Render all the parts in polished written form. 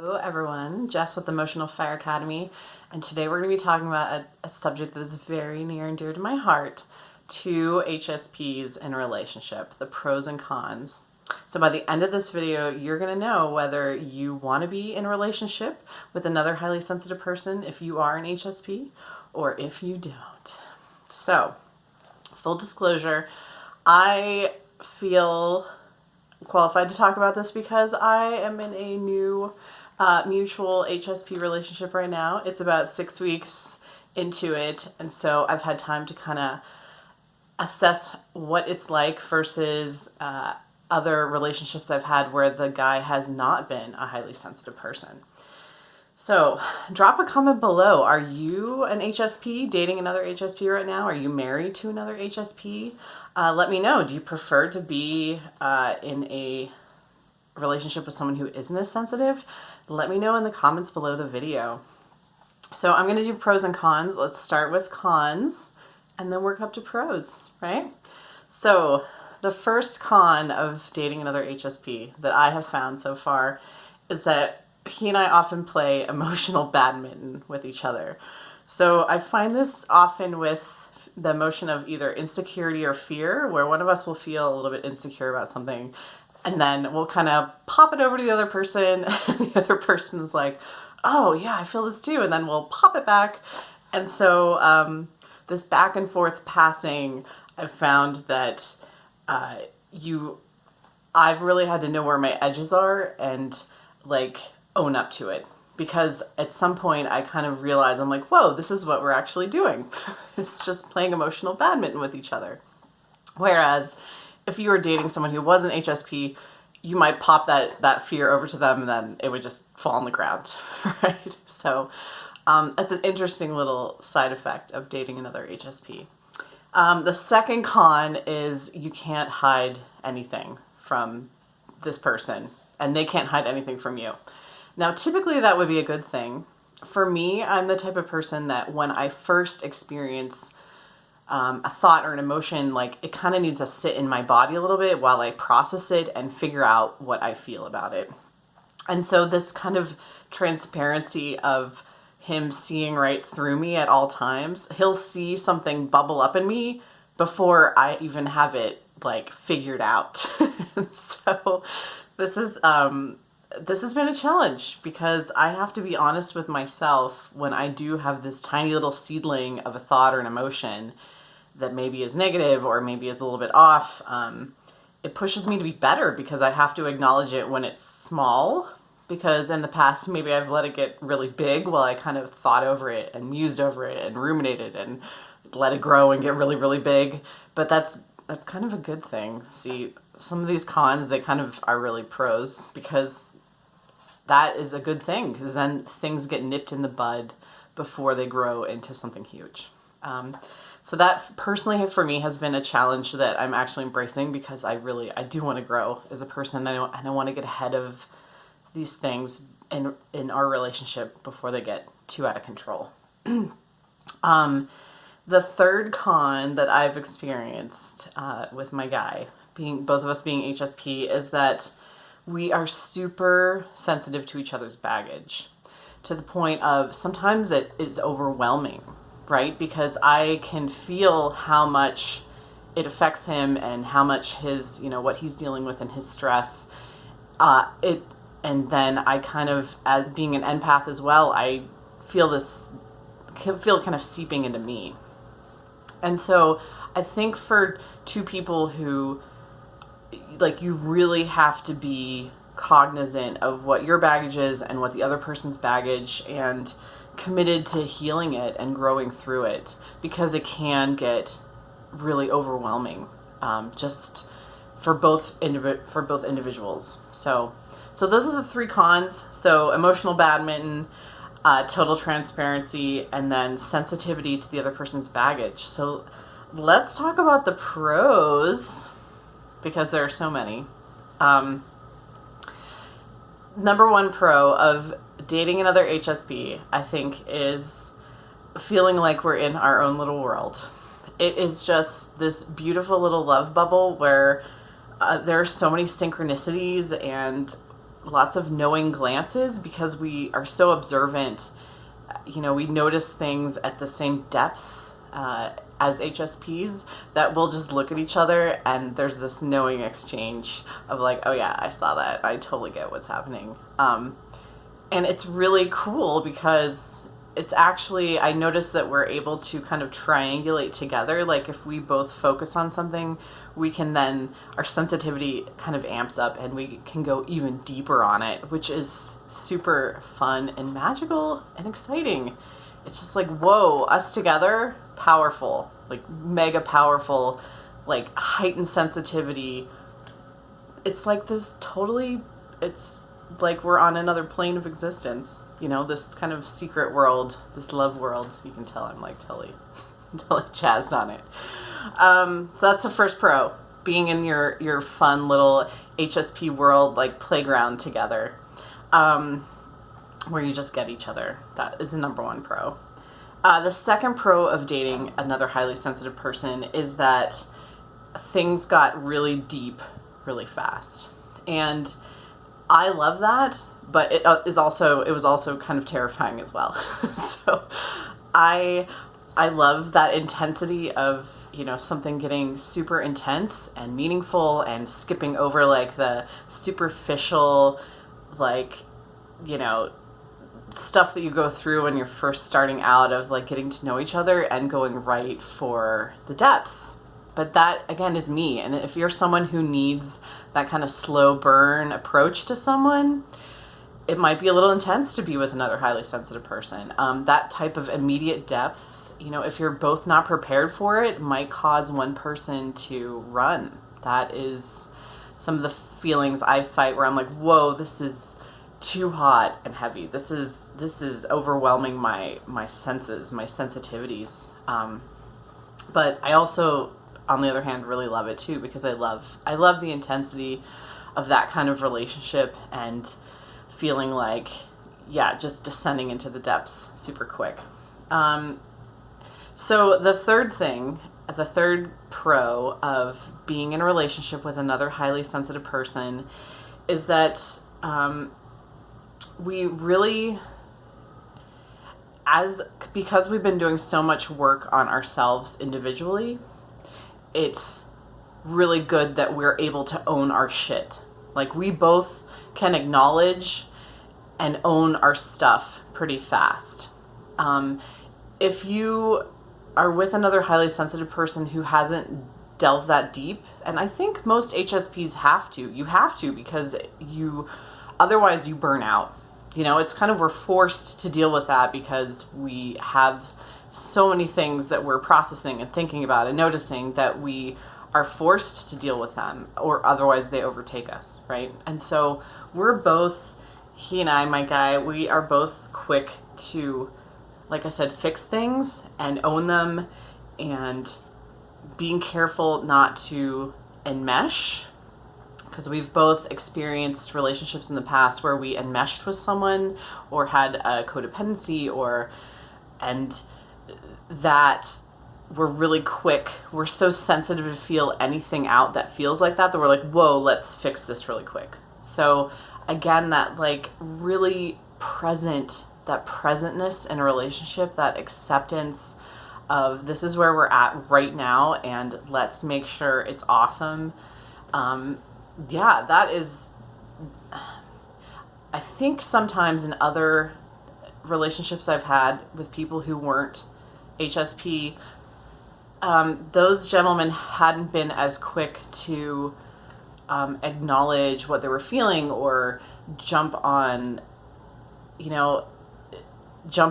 Hello everyone, Jess with Emotional Fire Academy, and today we're going to be talking about a subject that is very near and dear to my heart, two HSPs in a relationship, the pros and cons. So by the end of this video, you're going to know whether you want to be in a relationship with another highly sensitive person if you are an HSP, or if you don't. So, full disclosure, I feel qualified to talk about this because I am in a new mutual HSP relationship right now. It's about 6 weeks into it, and so I've had time to kind of assess what it's like versus other relationships I've had where the guy has not been a highly sensitive person. So drop a comment below. Are you an HSP dating another HSP right now? Are you married to another HSP? Let me know. Do you prefer to be in a relationship with someone who isn't as sensitive? Let me know in the comments below the video. So I'm going to do pros and cons. Let's start with cons and then work up to pros, right? So the first con of dating another HSP that I have found so far is that he and I often play emotional badminton with each other. So I find this often with the emotion of either insecurity or fear, where one of us will feel a little bit insecure about something, and then we'll kind of pop it over to the other person, and the other person is like, oh yeah, I feel this too, and then we'll pop it back. And so this back and forth passing, I've found that I've really had to know where my edges are and like own up to it, because at some point I kind of realize, I'm like, whoa, this is what we're actually doing. It's just playing emotional badminton with each other. Whereas if you were dating someone who was an HSP, you might pop that fear over to them and then it would just fall on the ground, right? So that's an interesting little side effect of dating another HSP. The second con is you can't hide anything from this person, and they can't hide anything from you. Now, typically that would be a good thing. For me, I'm the type of person that when I first experience a thought or an emotion, like it kind of needs to sit in my body a little bit while I process it and figure out what I feel about it. And so this kind of transparency of him seeing right through me at all times, he'll see something bubble up in me before I even have it like figured out. So this has been a challenge because I have to be honest with myself when I do have this tiny little seedling of a thought or an emotion that maybe is negative or maybe is a little bit off. It pushes me to be better because I have to acknowledge it when it's small, because in the past maybe I've let it get really big while I kind of thought over it and mused over it and ruminated and let it grow and get really, really big. But that's kind of a good thing. See, some of these cons, they kind of are really pros, because that is a good thing, because then things get nipped in the bud before they grow into something huge. So that personally for me has been a challenge that I'm actually embracing, because I do want to grow as a person. I don't want to get ahead of these things in our relationship before they get too out of control. The third con that I've experienced with my guy, both of us being HSP, is that we are super sensitive to each other's baggage, to the point of sometimes it is overwhelming, right? Because I can feel how much it affects him and how much his, what he's dealing with and his stress. And then I kind of, as being an empath as well, I feel kind of seeping into me. And so I think for two people who, like, you really have to be cognizant of what your baggage is and what the other person's baggage, and committed to healing it and growing through it, because it can get really overwhelming, just for both individuals. So those are the three cons. So emotional badminton, total transparency, and then sensitivity to the other person's baggage. So let's talk about the pros, because there are so many. Number one pro of dating another HSP, I think, is feeling like we're in our own little world. It is just this beautiful little love bubble where there are so many synchronicities, and lots of knowing glances because we are so observant. We notice things at the same depth as HSPs that we'll just look at each other and there's this knowing exchange of like, oh yeah, I saw that. I totally get what's happening. And it's really cool because it's actually, I noticed that we're able to kind of triangulate together. Like if we both focus on something, we can then, our sensitivity kind of amps up and we can go even deeper on it, which is super fun and magical and exciting. It's just like, whoa, us together, powerful, like mega powerful, like heightened sensitivity. It's like this totally, it's like we're on another plane of existence, this kind of secret world, this love world. You can tell I'm like totally jazzed on it. So that's the first pro, being in your fun little HSP world, like playground together, where you just get each other. That is the number one pro. The second pro of dating another highly sensitive person is that things got really deep really fast. And I love that, but it was also kind of terrifying as well. So I love that intensity of, something getting super intense and meaningful and skipping over like the superficial, like, stuff that you go through when you're first starting out of like getting to know each other and going right for the depth. But that, again, is me. And if you're someone who needs that kind of slow burn approach to someone, it might be a little intense to be with another highly sensitive person. That type of immediate depth, if you're both not prepared for it, might cause one person to run. That is some of the feelings I fight where I'm like, whoa, this is too hot and heavy. This is overwhelming my senses, my sensitivities. But I also, on the other hand, really love it too, because I love the intensity of that kind of relationship and feeling like, yeah, just descending into the depths super quick. So the third pro of being in a relationship with another highly sensitive person is that we really, because we've been doing so much work on ourselves individually, it's really good that we're able to own our shit. Like we both can acknowledge and own our stuff pretty fast. If you are with another highly sensitive person who hasn't delved that deep, and I think most HSPs have to because otherwise you burn out. It's kind of, we're forced to deal with that because we have so many things that we're processing and thinking about and noticing that we are forced to deal with them, or otherwise they overtake us, right? And so we're both, he and I, my guy, we are both quick to, like I said, fix things and own them, and being careful not to enmesh, because we've both experienced relationships in the past where we enmeshed with someone or had a codependency and that we're really quick. We're so sensitive to feel anything out that feels like that we're like, whoa, let's fix this really quick. So again, that like really that presentness in a relationship, that acceptance of this is where we're at right now and let's make sure it's awesome. Yeah, that is, I think sometimes in other relationships I've had with people who weren't HSP, those gentlemen hadn't been as quick to acknowledge what they were feeling or jump on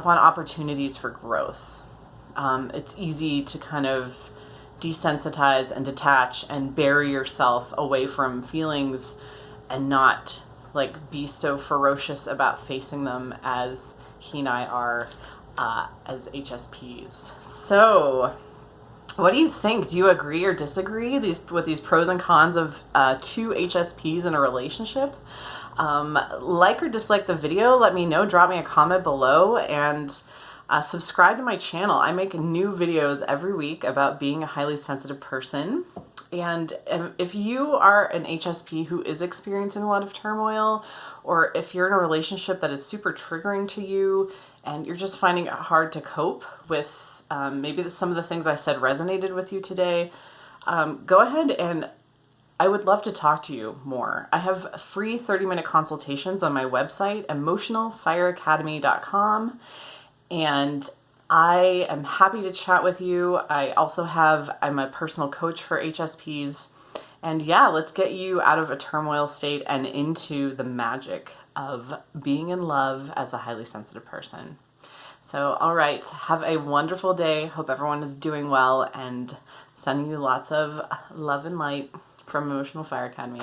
opportunities for growth. It's easy to kind of desensitize and detach and bury yourself away from feelings and not like be so ferocious about facing them as he and I are as HSPs. So what do you think? Do you agree or disagree with these pros and cons of two HSPs in a relationship? Like or dislike the video, let me know, drop me a comment below, and subscribe to my channel. I make new videos every week about being a highly sensitive person. And if you are an HSP who is experiencing a lot of turmoil, or if you're in a relationship that is super triggering to you and you're just finding it hard to cope with, maybe some of the things I said resonated with you today, go ahead and I would love to talk to you more. I have free 30-minute consultations on my website, emotionalfireacademy.com, and I am happy to chat with you. I'm a personal coach for HSPs. And yeah, let's get you out of a turmoil state and into the magic of being in love as a highly sensitive person. So, all right, have a wonderful day. Hope everyone is doing well, and sending you lots of love and light from Emotional Fire Academy.